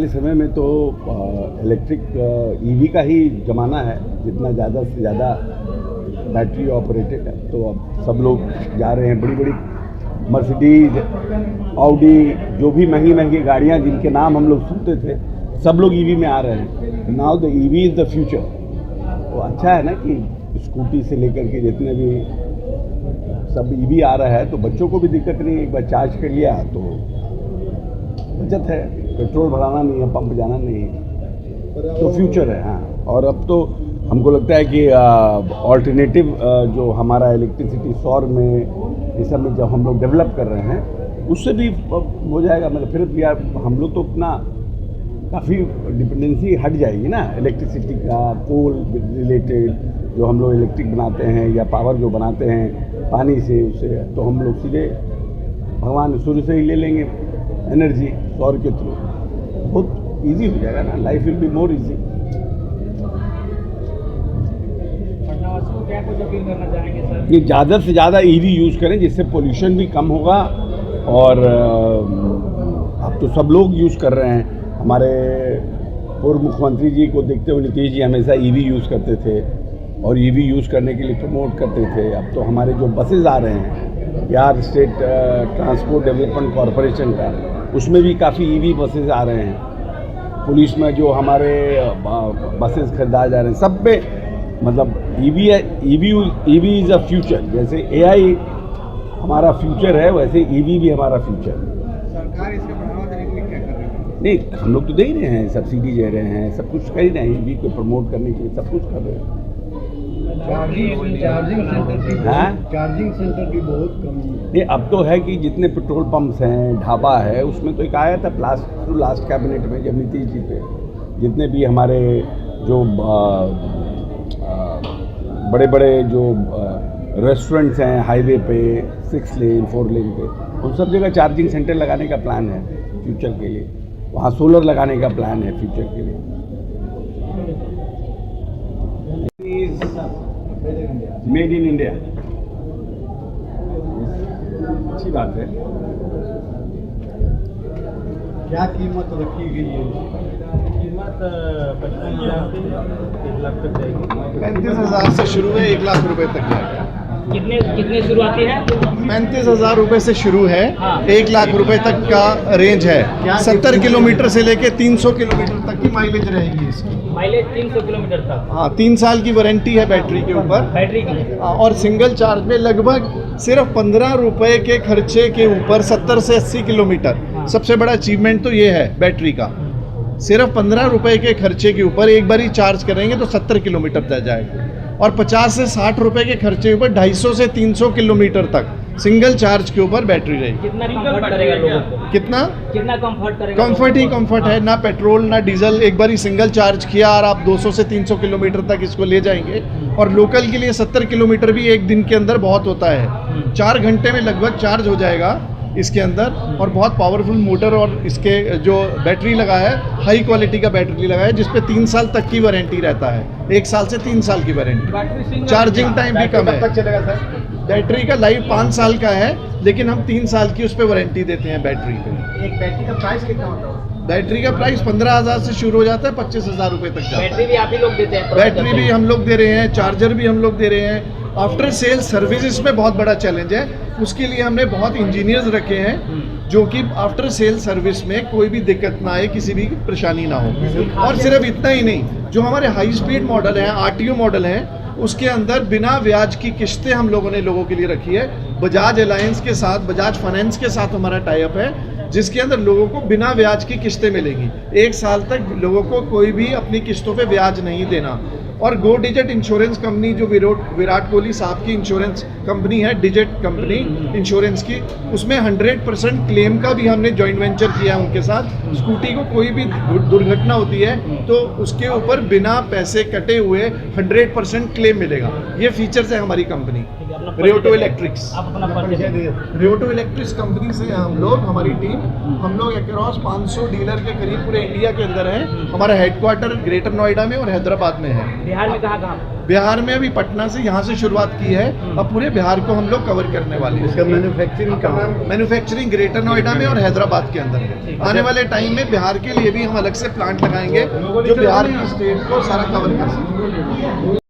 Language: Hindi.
वाले समय में तो इलेक्ट्रिक ईवी का ही ज़माना है, जितना ज़्यादा से ज़्यादा बैटरी ऑपरेटेड है। तो अब सब लोग जा रहे हैं, बड़ी बड़ी मर्सिडीज, ऑडी, जो भी महंगी महंगी गाड़ियाँ जिनके नाम हम लोग सुनते थे, सब लोग ईवी में आ रहे हैं। Now the EV is the future. तो अच्छा है ना कि स्कूटी से लेकर के जितने भी सब ईवी आ रहा है, तो बच्चों को भी दिक्कत नहीं, एक बार चार्ज कर लिया तो बचत है, पेट्रोल भराना नहीं है, पंप जाना नहीं है, तो फ्यूचर है। हाँ, और अब तो हमको लगता है कि ऑल्टरनेटिव जो हमारा इलेक्ट्रिसिटी सौर में ये सब में जब हम लोग डेवलप कर रहे हैं, उससे भी हो जाएगा। मतलब फिर भी यार हम लोग तो अपना काफ़ी डिपेंडेंसी हट जाएगी ना इलेक्ट्रिसिटी का, कोल रिलेटेड जो हम लोग इलेक्ट्रिक बनाते हैं या पावर जो बनाते हैं पानी से, उससे तो हम लोग सीधे भगवान सूर्य से ही ले लेंगे एनर्जी सौर के थ्रू। बहुत इजी हो जाएगा ना, life will be more easy. क्या कुछ अपील करना चाहेंगे सर? कि ज़्यादा से ज़्यादा ईवी यूज़ करें, जिससे पोल्यूशन भी कम होगा। और अब तो सब लोग यूज़ कर रहे हैं। हमारे पूर्व मुख्यमंत्री जी को देखते हुए नीतीश जी हमेशा ईवी यूज़ करते थे और ईवी यूज़ करने के लिए प्रमोट करते थे। अब तो हमारे जो बसेज आ रहे हैं, Bihar state transport development corporation का, उसमें भी काफ़ी ईवी बसेज आ रहे हैं। पुलिस में जो हमारे बसेज खरीदाए जा रहे हैं, सब पे मतलब ईवी है। EV is a future. जैसे एआई हमारा फ्यूचर है, वैसे ईवी भी हमारा फ्यूचर है। सरकार इसके बढ़ावा देने के लिए क्या कर रही है? नहीं, हम लोग तो दे ही रहे हैं, सब्सिडी दे रहे हैं, सब कुछ कर ही रहे हैं, ईवी को प्रमोट करने के लिए सब कुछ कर रहे हैं। चार्जिंग सेंटर भी बहुत कम है। नहीं, अब तो है कि जितने पेट्रोल पंप्स हैं, ढाबा है, उसमें तो एक आया था लास्ट कैबिनेट में जब नीतीश जी पे, जितने भी हमारे जो बड़े बड़े जो रेस्टोरेंट्स हैं हाईवे पे, 6 लेन 4 लेन पे, उन सब जगह चार्जिंग सेंटर लगाने का प्लान है फ्यूचर के लिए। वहाँ सोलर लगाने का प्लान है फ्यूचर के लिए। मेड इन इंडिया, अच्छी बात है। क्या कीमत रखी गई है? कीमत 1 लाख तक जाएगी। 35,000 से शुरू है, 1 लाख रुपए तक जाएगा। कितने शुरुआती है? 35,000 रुपए से शुरू है, हाँ। 1 लाख रुपए तक का रेंज है। 70 किलोमीटर से लेके 300 किलोमीटर तक की माइलेज रहेगी इसकी। माइलेज 300 किलोमीटर तक। हाँ, 3 साल की वारंटी है बैटरी के ऊपर। बैटरी की और सिंगल चार्ज में लगभग सिर्फ 15 रुपए के खर्चे के ऊपर 70 से 80 किलोमीटर। सबसे बड़ा अचीवमेंट तो ये है बैटरी का। सिर्फ 15 रुपए के खर्चे के ऊपर एक बार ही चार्ज करेंगे तो 70 किलोमीटर तक जाएगा। और 50 से 60 रुपए के खर्चे के ऊपर 250 से 300 किलोमीटर तक सिंगल चार्ज के ऊपर बैटरी रहेगी। कितना कंफर्ट करेगा लोगों को? कितना कंफर्ट करेगा? कंफर्ट ही कंफर्ट है, ना पेट्रोल ना डीजल। एक बार ही सिंगल चार्ज किया और आप 200 से 300 किलोमीटर तक इसको ले जाएंगे। और लोकल के लिए 70 किलोमीटर भी एक दिन के अंदर बहुत होता है। 4 घंटे में लगभग चार्ज हो जाएगा इसके अंदर। और बहुत पावरफुल मोटर और इसके जो बैटरी लगा है, हाई क्वालिटी का बैटरी लगा है, जिसपे 3 साल तक की वारंटी रहता है। 1 साल से 3 साल की वारंटी। चार्जिंग टाइम भी कम है। चलेगा सर? बैटरी का लाइफ 5 साल का है, लेकिन हम 3 साल की उस पर वारंटी देते हैं बैटरी पे। एक बैटरी का प्राइस कितना होता है? बैटरी का प्राइस 15,000 से शुरू हो जाता है, 25,000 रुपए तक जाता है। बैटरी भी आप ही लोग देते हैं? बैटरी भी हम लोग दे रहे हैं, चार्जर भी हम लोग दे रहे हैं। आफ्टर सेल सर्विसेज में बहुत बड़ा चैलेंज है, उसके लिए हमने बहुत इंजीनियर्स रखे हैं जो कि आफ्टर सेल सर्विस में कोई भी दिक्कत ना आए, किसी भी परेशानी ना हो। और सिर्फ इतना ही नहीं, जो हमारे हाई स्पीड मॉडल हैं, आरटीओ मॉडल हैं, उसके अंदर बिना ब्याज की किस्तें हम लोगों ने लोगों के लिए रखी है। बजाज अलायंस के साथ, बजाज फाइनेंस के साथ हमारा टाई अप है, जिसके अंदर लोगों को बिना ब्याज की किस्तें मिलेंगी। 1 साल तक लोगों को कोई भी अपनी किस्तों पे ब्याज नहीं देना। और गो डिजिट इंश्योरेंस कंपनी जो विराट कोहली साहब की इंश्योरेंस कंपनी है, डिजिट कंपनी इंश्योरेंस की, उसमें 100% क्लेम का भी हमने जॉइंट वेंचर किया है उनके साथ। स्कूटी को कोई भी दुर्घटना होती है तो उसके ऊपर बिना पैसे कटे हुए 100% क्लेम मिलेगा। ये फीचर्स है हमारी कंपनी। रियोटो इलेक्ट्रिक्स। आप अपना परिचय दीजिए। रियोटो इलेक्ट्रिक्स कंपनी से हैं हम लोग, हमारी टीम, हम लोग अक्रॉस 500 डीलर के करीब पूरे इंडिया के अंदर हैं। हमारा हेडक्वार्टर ग्रेटर नोएडा में और हैदराबाद में है। बिहार में कहाँ? बिहार में अभी पटना से यहाँ से शुरुआत की है, अब पूरे बिहार को हम लोग कवर करने वाले हैं। इसका मैन्युफैक्चरिंग कहाँ है? मैन्युफैक्चरिंग ग्रेटर नोएडा में और हैदराबाद के अंदर है। आने वाले टाइम में बिहार के लिए भी हम अलग से प्लांट लगाएंगे जो बिहार की स्टेट को सारा कवर कर सकें।